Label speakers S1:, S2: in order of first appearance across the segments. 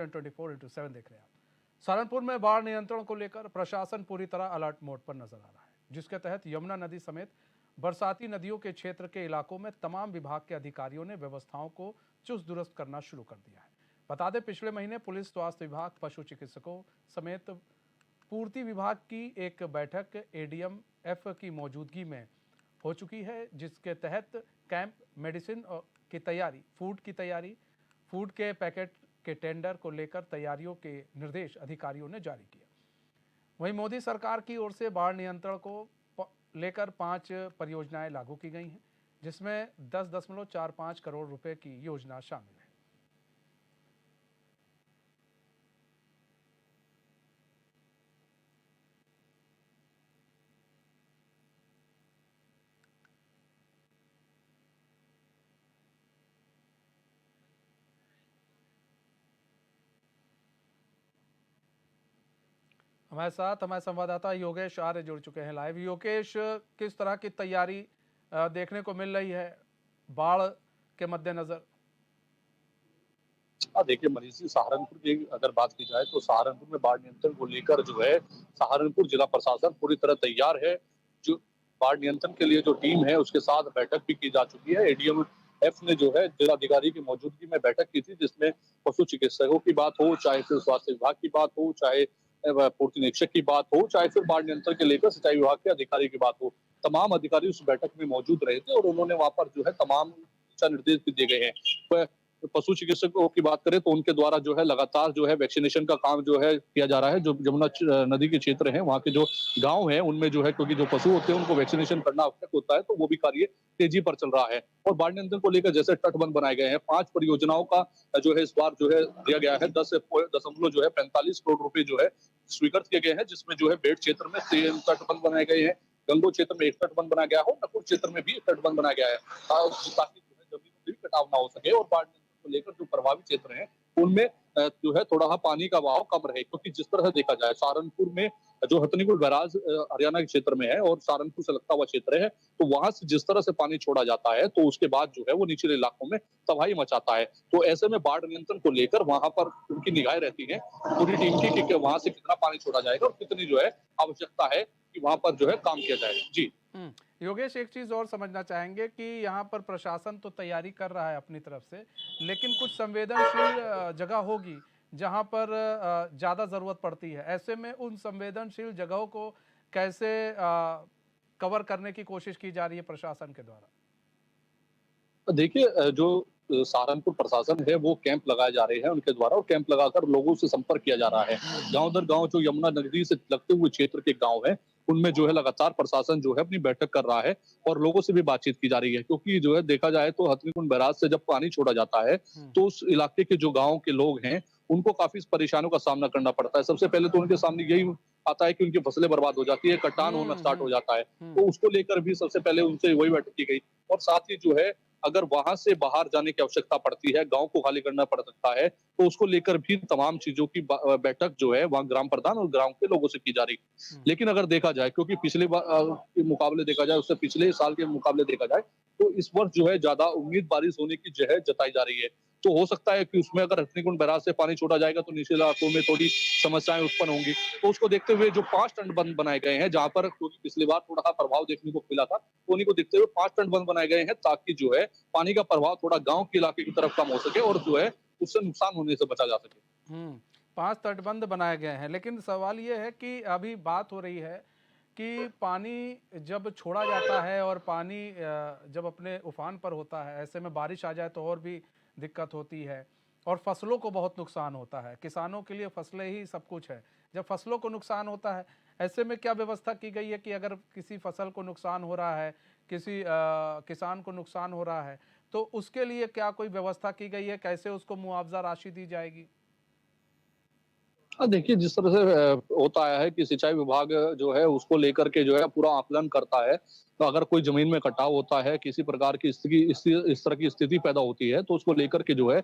S1: 24/7 देख रहे हैं आप। सहारनपुर में बाढ़ नियंत्रण को लेकर प्रशासन पूरी तरह अलर्ट मोड पर नजर आ रहा है, जिसके तहत यमुना नदी समेत बरसाती नदियों के क्षेत्र के इलाकों में तमाम विभाग के अधिकारियों ने व्यवस्थाओं को चुस्त दुरुस्त करना शुरू कर दिया है। बता दें, पिछले महीने पुलिस, स्वास्थ्य विभाग, पशु चिकित्सकों समेत पूर्ति विभाग की एक बैठक एडीएम एफ की मौजूदगी में हो चुकी है, जिसके तहत कैंप, मेडिसिन की तैयारी, फूड के पैकेट के टेंडर को लेकर तैयारियों के निर्देश अधिकारियों ने जारी किए। वहीं मोदी सरकार की ओर से बाढ़ नियंत्रण को लेकर 5 परियोजनाएं लागू की गई हैं, जिसमें 10.45 करोड़ रुपए की योजना शामिल है। हमारे साथ हमारे संवाददाता योगेश आर्य जुड़ चुके हैं लाइव। योगेश, किस तरह की तैयारी देखने को मिल रही है बाढ़ के मद्देनजर?
S2: देखिए मनीषी, सहारनपुर की अगर बात की जाए तो सहारनपुर में बाढ़ नियंत्रण को लेकर जो है सहारनपुर जिला प्रशासन पूरी तरह तैयार है। जो बाढ़ नियंत्रण के लिए जो टीम है उसके साथ बैठक भी की जा चुकी है। एडीएम एफ ने जो है जिलाधिकारी की मौजूदगी में बैठक की थी, जिसमें पशु चिकित्सकों की बात हो, चाहे फिर स्वास्थ्य विभाग की बात हो, चाहे पूर्ति निरीक्षक की बात हो, चाहे फिर बाढ़ नियंत्रण के लेकर सिंचाई विभाग के अधिकारी की बात हो। तमाम अधिकारी उस बैठक में मौजूद रहे थे और उन्होंने वहां पर जो है तमाम दिशा निर्देश भी दिए गए हैं। पशु चिकित्सकों की बात करें तो उनके द्वारा जो है लगातार जो है वैक्सीनेशन का काम जो है किया जा रहा है। जो यमुना नदी के क्षेत्र है, वहाँ के जो गांव हैं उनमें जो है, क्योंकि जो पशु होते हैं उनको वैक्सीनेशन करना आवश्यक होता है, तो वो भी कार्य तेजी पर चल रहा है। और बाढ़ नियंत्रण को लेकर जैसे तटबंध बनाए गए हैं, 5 परियोजनाओं का जो है इस बार जो है दिया गया है 10.45 करोड़ रुपए जो है स्वीकृत किए गए हैं, जिसमें जो है बेट क्षेत्र में 3 तटबंध बनाए गए हैं, गंगो क्षेत्र में 1 तटबंध बनाया गया हो, नकुल क्षेत्र में भी 1 तटबंध बनाया गया है, ताकि जो है जमीन में भी कटाव ना हो सके और बाढ़ को लेकर जो प्रभावित क्षेत्र हैं उनमें जो है थोड़ा पानी का बहाव कम रहे। क्योंकि जिस तरह से देखा जाए सहारनपुर में जो हथनीकुंड बैराज हरियाणा के क्षेत्र में है और सहारनपुर से लगता हुआ क्षेत्र है, तो वहां से जिस तरह से पानी छोड़ा जाता है तो उसके बाद जो है वो निचले इलाकों में तबाही मचाता है। तो ऐसे में बाढ़ नियंत्रण को लेकर वहां पर उनकी निगाहें रहती है पूरी टीम की कि वहां से कितना पानी छोड़ा जाएगा और कितनी जो है आवश्यकता है कि वहां पर जो है काम किया जाए। जी
S1: योगेश, एक चीज और समझना चाहेंगे कि यहाँ पर प्रशासन तो तैयारी कर रहा है अपनी तरफ से, लेकिन कुछ संवेदनशील जगह होगी जहाँ पर ज्यादा जरूरत पड़ती है। ऐसे में उन संवेदनशील जगहों को कैसे कवर करने की कोशिश की जा रही है प्रशासन के द्वारा?
S2: देखिए, जो सहारनपुर प्रशासन है वो कैंप लगाए जा रहे हैं उनके द्वारा, और कैंप लगाकर लोगों से संपर्क किया जा रहा है। गांव दर गांव जो यमुना नदी से लगते हुए क्षेत्र के गांव हैं उनमें जो है लगातार प्रशासन जो है अपनी बैठक कर रहा है और लोगों से भी बातचीत की जा रही है। क्योंकि जो है देखा जाए तो हथनीकुंड बैराज से जब पानी छोड़ा जाता है तो उस इलाके के जो गाँव के लोग हैं उनको काफी परेशानियों का सामना करना पड़ता है। सबसे पहले तो उनके सामने यही आता है कि उनकी फसलें बर्बाद हो जाती है, कटान होना स्टार्ट हो जाता है। तो उसको लेकर भी सबसे पहले उनसे वही बैठक की गई। और साथ ही जो है अगर वहां से बाहर जाने की आवश्यकता पड़ती है, गांव को खाली करना पड़ सकता है, तो उसको लेकर भी तमाम चीजों की बैठक जो है वहां ग्राम प्रधान और गांव के लोगों से की जा रही। लेकिन अगर देखा जाए, क्योंकि पिछले के मुकाबले देखा जाए, उससे पिछले साल के मुकाबले देखा जाए, तो इस वर्ष जो है ज्यादा उम्मीद बारिश होने की जो है जताई जा रही है। तो हो सकता है कि उसमें अगर हथनीकुंड बैराज से पानी छोड़ा जाएगा तो निचले इलाकों में थोड़ी समस्याएं उत्पन्न होंगी। तो उसको देखते हुए जो 5 तटबंध बनाए गए हैं, जहां पर क्योंकि पिछली बार थोड़ा प्रभाव देखने को मिला था, तो उन्हीं को देखते हुए 5 तटबंध बनाए गए हैं, ताकि जो है पानी का प्रभाव थोड़ा गांव के इलाके की तरफ कम हो सके और जो है उससे नुकसान होने से बचा जा सके।
S1: 5 तटबंध बनाए गए हैं, लेकिन सवाल ये है कि अभी बात हो रही है कि पानी जब छोड़ा जाता है और पानी जब अपने उफान पर होता है, ऐसे में बारिश आ जाए तो और भी दिक्कत होती है और फसलों को बहुत नुकसान होता है। किसानों के लिए फसलें ही सब कुछ है। जब फसलों को नुकसान होता है, ऐसे में क्या व्यवस्था की गई है कि अगर किसी फसल को नुकसान हो रहा है, किसी किसान को नुकसान हो रहा है, तो उसके लिए क्या कोई व्यवस्था की गई है? कैसे उसको मुआवजा राशि दी जाएगी?
S2: देखिए, जिस तरह से होता आया है कि सिंचाई विभाग जो है उसको लेकर के जो है पूरा आकलन करता है। तो अगर कोई जमीन में कटाव होता है, किसी प्रकार की स्थिति इस तरह की स्थिति पैदा होती है, तो उसको लेकर के जो है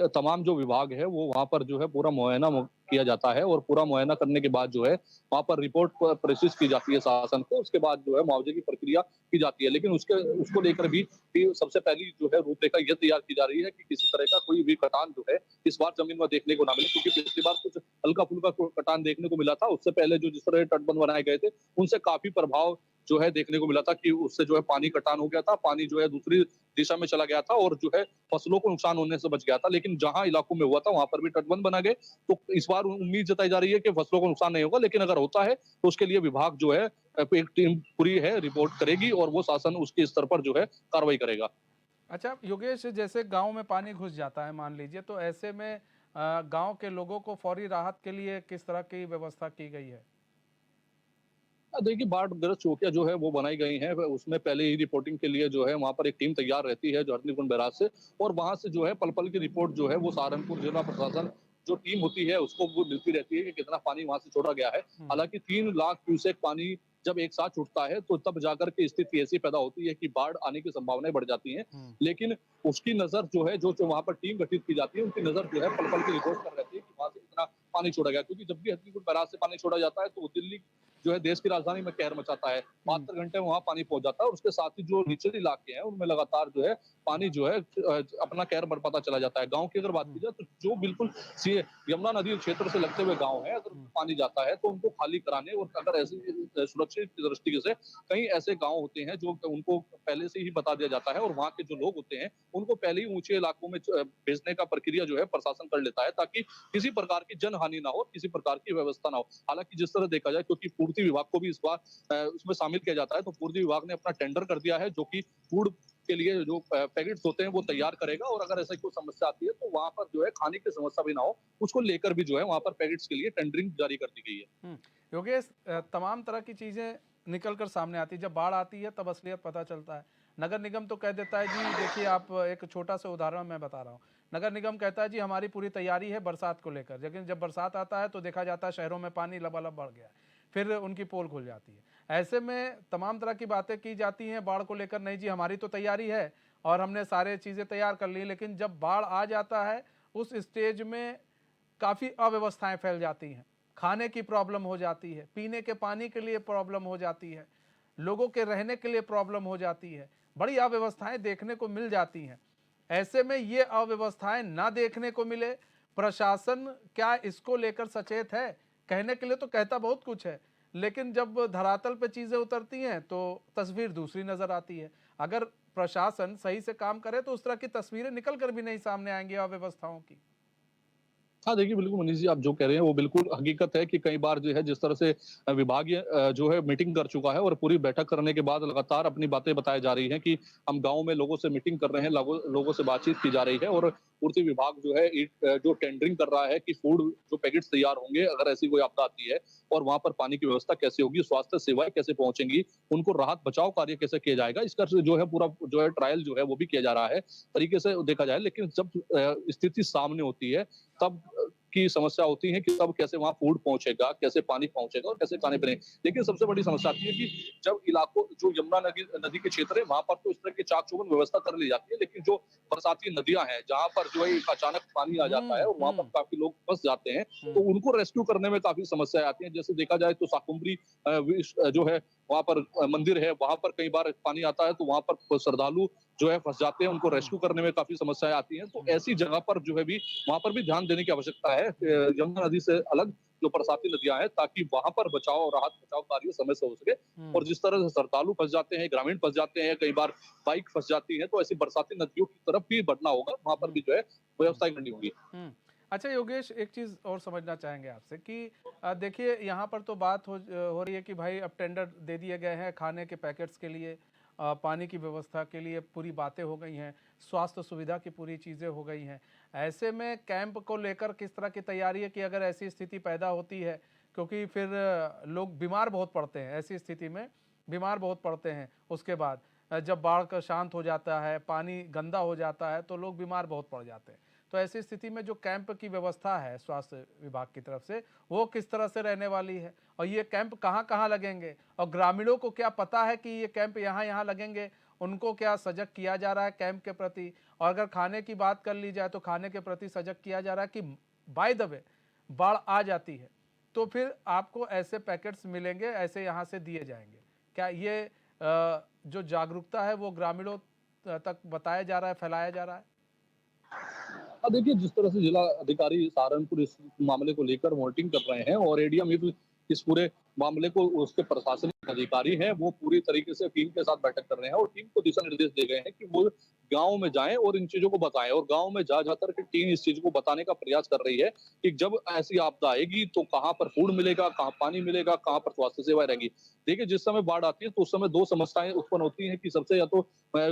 S2: तमाम जो विभाग है वो वहाँ पर जो है पूरा मुआयना किया जाता है और पूरा मुआयना करने के बाद जो है वहाँ पर रिपोर्ट प्रेषित की जाती है शासन को। उसके बाद जो है मुआवजे की प्रक्रिया की जाती है, लेकिन उसके उसको लेकर भी सबसे पहली जो है रूपरेखा ये तैयार की जा रही है कि किसी तरह का कोई भी कटान जो है इस बार जमीन में देखने को ना मिले, क्योंकि पिछली बार कुछ हल्का फुल्का कटान देखने को मिला था। उससे पहले जो जिस तरह तटबंध बनाए गए थे उनसे काफी प्रभाव जो है देखने को मिला था कि उससे जो है पानी कटान हो गया था, पानी जो है दूसरी दिशा में चला गया था और जो है फसलों को नुकसान होने से बच गया था। लेकिन जहां इलाकों में हुआ था वहां पर भी तटबंध बना गए, तो इस बार उम्मीद जताई जा रही है कि फसलों को नुकसान नहीं होगा, लेकिन अगर होता है तो उसके लिए विभाग जो है एक टीम पूरी है रिपोर्ट करेगी और वो शासन उसके स्तर पर जो है कार्रवाई करेगा।
S1: अच्छा योगेश, जैसे गांव में पानी घुस जाता है मान लीजिए, तो ऐसे में गांव के लोगों को फौरी राहत के लिए किस तरह की व्यवस्था की गई है?
S2: देखिए बाढ़ग्रस्त चौकियां जो है वो बनाई गई हैं, उसमें पहले ही रिपोर्टिंग के लिए जो है वहाँ पर एक टीम तैयार रहती है जो हरनीकुंड बैराज से, और वहाँ से जो है पल पल की रिपोर्ट जो है वो सहारनपुर जिला प्रशासन जो टीम होती है उसको वो मिलती रहती है कि कितना पानी वहां से छोड़ा गया है।
S1: हम्म।
S2: हालांकि 3 लाख क्यूसेक पानी जब एक साथ छूटता है तो तब जाकर के स्थिति ऐसी पैदा होती है कि बाढ़ आने की संभावनाएं बढ़ जाती हैं।
S1: हम्म।
S2: लेकिन उसकी नजर जो है जो वहां पर टीम गठित की जाती है उनकी नजर जो है पल पल की रिपोर्ट कर रहती है कि वहां से कितना पानी छोड़ा गया, क्योंकि जब भी हरनीकुंड बैराज से पानी छोड़ा जाता है तो दिल्ली जो है देश की राजधानी में कहर मचाता है।
S1: हम्म।
S2: 72 घंटे में वहां पानी पहुंच जाता है और उसके साथ ही जो निचले इलाके हैं उनमें लगातार जो है पानी जो है अपना कहर बरपाता चला जाता है। गांव की अगर बात की
S1: हम्म।
S2: जाए तो जो बिल्कुल यमुना नदी क्षेत्र से लगते हुए गांव है, अगर
S1: हम्म।
S2: पानी जाता है तो उनको खाली कराने, और अगर ऐसी सुरक्षित दृष्टि से कई ऐसे गांव होते हैं जो उनको पहले से ही बता दिया जाता है और वहाँ के जो लोग होते हैं उनको पहले ही ऊंचे इलाकों में भेजने का प्रक्रिया जो है प्रशासन कर लेता है, ताकि किसी प्रकार की जन हानि ना हो, किसी प्रकार की व्यवस्था ना हो। हालांकि जिस तरह देखा जाए, क्योंकि पूर्ति विभाग को भी इस बार उसमें शामिल किया जाता है, तो पूर्ति विभाग ने अपना टेंडर कर दिया है जो कि फूड के लिए जो पैकेट्स होते हैं वो तैयार करेगा, और अगर ऐसा कोई समस्या आती है तो वहां पर जो है खाने की समस्या भी ना हो उसको लेकर भी जो है वहां पर पैकेट्स के लिए टेंडरिंग जारी कर दी गई है।
S1: योगेश, तमाम तरह की चीज़ें निकल कर सामने आती है। जब बाढ़ आती है तब असलियत पता चलता है। नगर निगम तो कह देता है जी, देखिए आप, एक छोटा सा उदाहरण मैं बता रहा हूँ। नगर निगम कहता है जी हमारी पूरी तैयारी है बरसात को लेकर, लेकिन जब बरसात आता है तो देखा जाता है शहरों में पानी लबालब बढ़ गया है, फिर उनकी पोल खुल जाती है। ऐसे में तमाम तरह की बातें की जाती हैं बाढ़ को लेकर, नहीं जी हमारी तो तैयारी है और हमने सारे चीज़ें तैयार कर ली, लेकिन जब बाढ़ आ जाता है उस स्टेज में काफ़ी अव्यवस्थाएं फैल जाती हैं। खाने की प्रॉब्लम हो जाती है, पीने के पानी के लिए प्रॉब्लम हो जाती है, लोगों के रहने के लिए प्रॉब्लम हो जाती है, बड़ी अव्यवस्थाएं देखने को मिल जाती हैं। ऐसे में ये अव्यवस्थाएं ना देखने को मिले, प्रशासन क्या इसको लेकर सचेत है? कहने के लिए तो कहता बहुत कुछ है, लेकिन जब धरातल पे चीजें उतरती हैं तो तस्वीर दूसरी नजर आती है। अगर प्रशासन सही से काम करे तो उस तरह की तस्वीरें निकल कर भी नहीं सामने आएंगी अव्यवस्थाओं की।
S2: हाँ, देखिए बिल्कुल मनीष जी, आप जो कह रहे हैं वो बिल्कुल हकीकत है कि कई बार जो है जिस तरह से विभागीय जो है मीटिंग कर चुका है और पूरी बैठक करने के बाद लगातार अपनी बातें बताई जा रही हैं कि हम गाँव में लोगों से मीटिंग कर रहे हैं, लोगों से बातचीत की जा रही है, और पूर्ति विभाग जो है जो टेंडरिंग कर रहा है कि फूड जो पैकेट्स तैयार होंगे अगर ऐसी कोई आपदा आती है, और वहाँ पर पानी की व्यवस्था कैसे होगी, स्वास्थ्य सेवाएं कैसे पहुंचेंगी, उनको राहत बचाव कार्य कैसे किया जाएगा, इसका जो है पूरा जो है ट्रायल जो है वो भी किया जा रहा है तरीके से देखा जाए। लेकिन जब स्थिति सामने होती है तब की समस्या होती है कि तब कैसे वहाँ फूड पहुंचेगा, कैसे पानी पहुंचेगा और कैसे खाने पीने। लेकिन सबसे बड़ी समस्या आती है कि जब इलाकों जो यमुना नदी नदी के क्षेत्र है वहां पर तो इस तरह की चाक चौबंद व्यवस्था कर ली जाती है, लेकिन जो बरसाती नदियां हैं जहां पर जो है अचानक पानी आ जाता है और वहां पर काफी लोग फंस जाते हैं, तो उनको रेस्क्यू करने में काफी समस्याएं आती हैं। जैसे देखा जाए तो साकुम्बरी जो है वहां पर मंदिर है, वहां पर कई बार पानी आता है तो वहां पर श्रद्धालु जो है फंस जाते हैं, उनको रेस्क्यू करने में काफी समस्याएं आती हैं। तो ऐसी जगह पर जो है भी वहां पर भी ध्यान देने की आवश्यकता है, यमुना नदी से अलग जो बरसाती नदियां हैं, ताकि वहां पर बचाव और राहत बचाव कार्य समय से हो सके। और जिस तरह से श्रद्धालु फंस जाते हैं, ग्रामीण फंस जाते हैं, कई बार बाइक फंस जाती है, तो ऐसी बरसाती नदियों की तरफ भी बढ़ना होगा, वहां पर भी जो है व्यवस्थाएं करनी होगी।
S1: अच्छा योगेश, एक चीज़ और समझना चाहेंगे आपसे कि देखिए यहाँ पर तो बात हो रही है कि भाई अब टेंडर दे दिए गए हैं खाने के पैकेट्स के लिए, पानी की व्यवस्था के लिए पूरी बातें हो गई हैं, स्वास्थ्य सुविधा की पूरी चीज़ें हो गई हैं। ऐसे में कैंप को लेकर किस तरह की तैयारी है कि अगर ऐसी स्थिति पैदा होती है, क्योंकि फिर लोग बीमार बहुत पड़ते हैं, ऐसी स्थिति में बीमार बहुत पड़ते हैं। उसके बाद जब बाढ़ का शांत हो जाता है, पानी गंदा हो जाता है, तो लोग बीमार बहुत पड़ जाते हैं। तो ऐसी स्थिति में जो कैंप की व्यवस्था है स्वास्थ्य विभाग की तरफ से, वो किस तरह से रहने वाली है और ये कैंप कहाँ कहाँ लगेंगे, और ग्रामीणों को क्या पता है कि ये कैंप यहाँ यहाँ लगेंगे, उनको क्या सजग किया जा रहा है कैंप के प्रति? और अगर खाने की बात कर ली जाए तो खाने के प्रति सजग किया जा रहा है कि बाय द वे बाढ़ आ जाती है तो फिर आपको ऐसे पैकेट्स मिलेंगे, ऐसे यहाँ से दिए जाएंगे। क्या ये जो जागरूकता है वो ग्रामीणों तक बताया जा रहा है, फैलाया जा रहा है?
S2: हाँ, देखिए जिस तरह से जिला अधिकारी सहारनपुर इस मामले को लेकर मॉनिटरिंग कर रहे हैं और एडीएम इस पूरे मामले को उसके प्रशासनिक अधिकारी हैं वो पूरी तरीके से टीम के साथ बैठक कर रहे हैं और टीम को दिशा निर्देश दे गए हैं कि वो गांव में जाएं और इन चीजों को बताएं और गांव में जा जाकर के टीम इस चीज को बताने का प्रयास कर रही है कि जब ऐसी आपदा आएगी तो कहाँ पर फूड मिलेगा, कहाँ पानी मिलेगा, कहाँ पर स्वास्थ्य सेवाएं रहेंगी। देखिए जिस समय बाढ़ आती है तो उस समय दो समस्याएं उत्पन्न होती हैं कि सबसे या तो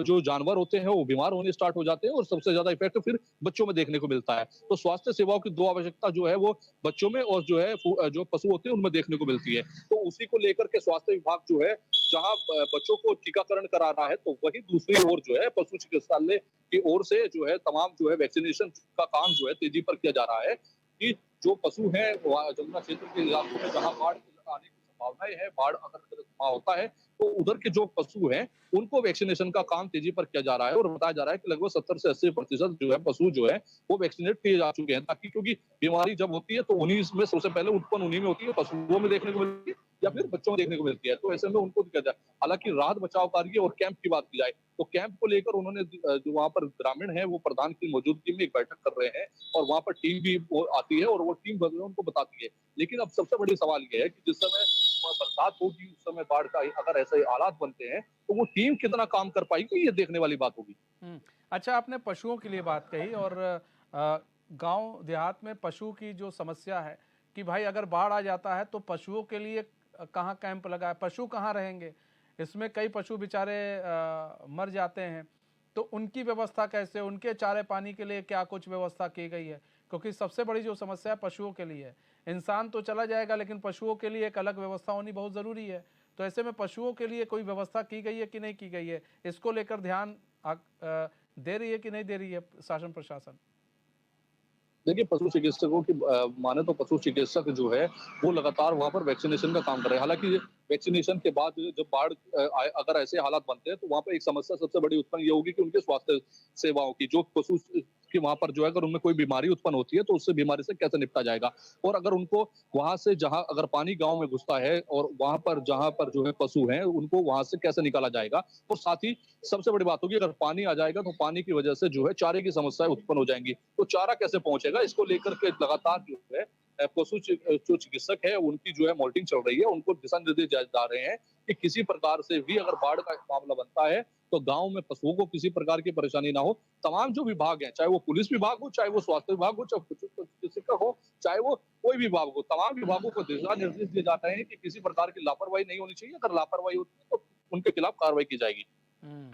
S2: जो जानवर होते हैं वो बीमार होने स्टार्ट हो जाते हैं और सबसे ज्यादा इफेक्ट फिर बच्चों में देखने को मिलता है। तो स्वास्थ्य सेवाओं की दो आवश्यकता जो है वो बच्चों में और जो है जो पशु होते हैं उनमें देखने को मिलती है। तो उसी को लेकर के स्वास्थ्य विभाग जो है जहां बच्चों को टीकाकरण करा रहा है तो वही दूसरी ओर जो है पशु चिकित्सालय की ओर से जो है तमाम जो है वैक्सीनेशन का काम जो है तेजी पर किया जा रहा है कि जो पशु है जमुना क्षेत्र के इलाकों में जहां बाढ़ आने की संभावनाएं है, बाढ़ अगर वहां होता है तो उधर के जो पशु हैं उनको वैक्सीनेशन का काम तेजी पर किया जा रहा है और बताया जा रहा है कि लगभग 70 से 80% जो है पशु जो है वो वैक्सीनेट किए जा चुके हैं ताकि क्योंकि बीमारी जब होती है तो उन्हीं में सबसे पहले उत्पन्न उन्हीं में होती है, पशुओं में देखने को मिलती है या फिर बच्चों में देखने को मिलती है। तो ऐसे में उनको दिया जाए। हालांकि राहत बचाव कार्य और कैंप की बात की जाए तो कैंप को लेकर उन्होंने जो वहां पर ग्रामीण है वो प्रधान की मौजूदगी में एक बैठक कर रहे हैं और वहां पर टीम भी आती है और वो टीम उनको बताती है। लेकिन अब सबसे बड़ी सवाल ये है कि जिस समय बरसात होगी उस समय बाढ़ का अगर ऐसे हालात बनते हैं तो वो टीम कितना काम कर पाएगी ये देखने वाली बात होगी।
S1: अच्छा, आपने पशुओं के लिए बात कही और गांव देहात में पशु की जो समस्या है कि भाई अगर बाढ़ आ जाता है तो पशुओं के लिए कहाँ कैंप लगा है, पशु कहाँ रहेंगे? इसमें कई पशु बेचारे मर जाते हैं, तो उनकी व्यवस्था कैसे, उनके चारे पानी के लिए क्या कुछ व्यवस्था की गई है? क्योंकि सबसे बड़ी जो समस्या है पशुओं के लिए है। इंसान तो चला जाएगा लेकिन पशुओं के लिए एक अलग व्यवस्था होनी बहुत ज़रूरी है। तो ऐसे में पशुओं के लिए कोई व्यवस्था की गई है कि नहीं की गई है? इसको लेकर ध्यान दे रही है कि नहीं दे रही है शासन प्रशासन?
S2: देखिए पशु चिकित्सकों की माने तो पशु चिकित्सक जो है वो लगातार वहां पर वैक्सीनेशन का काम कर रहे हैं। हालांकि वैक्सीनेशन के बाद जब बाढ़ अगर ऐसे हालात बनते हैं तो वहां पर एक समस्या सबसे बड़ी उत्पन्न ये होगी कि उनके स्वास्थ्य सेवाओं की जो पशु की वहां पर जो है अगर उनमें कोई बीमारी उत्पन्न होती है तो उससे बीमारी से कैसे निपटा जाएगा और अगर उनको वहां से जहां अगर पानी गांव में घुसता है और वहां पर जहां पर जो है पशु हैं उनको वहां से कैसे निकाला जाएगा और साथ ही सबसे बड़ी बात होगी अगर पानी आ जाएगा तो पानी की वजह से जो है चारे की समस्याएं उत्पन्न हो जाएंगी। तो चारा कैसे पहुंचेगा इसको लेकर के लगातार जो है जो चिकित्सक है उनकी जो है मॉनिटरिंग चल रही है, उनको दिशा निर्देश जा रहे हैं कि किसी प्रकार से भी अगर बाढ़ का मामला बनता है तो गांव में पशुओं को किसी प्रकार की परेशानी ना हो। तमाम जो विभाग हैं चाहे वो पुलिस विभाग हो, चाहे वो स्वास्थ्य विभाग हो, चाहे पशु चिकित्सक हो, चाहे वो कोई विभाग हो, तमाम विभागों को दिशा निर्देश दिए जाते हैं कि किसी प्रकार की लापरवाही नहीं होनी चाहिए। अगर लापरवाही होती है तो उनके खिलाफ कार्रवाई की जाएगी।
S1: हम्म,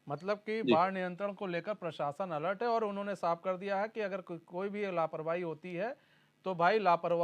S1: मतलब कि
S2: जी।
S1: बाढ़ नियंत्रण को लेकर प्रशासन अलर्ट है और उन्होंने साफ कर दिया है कि अगर कोई भी लापरवाही होती है तो भाई लापरवाही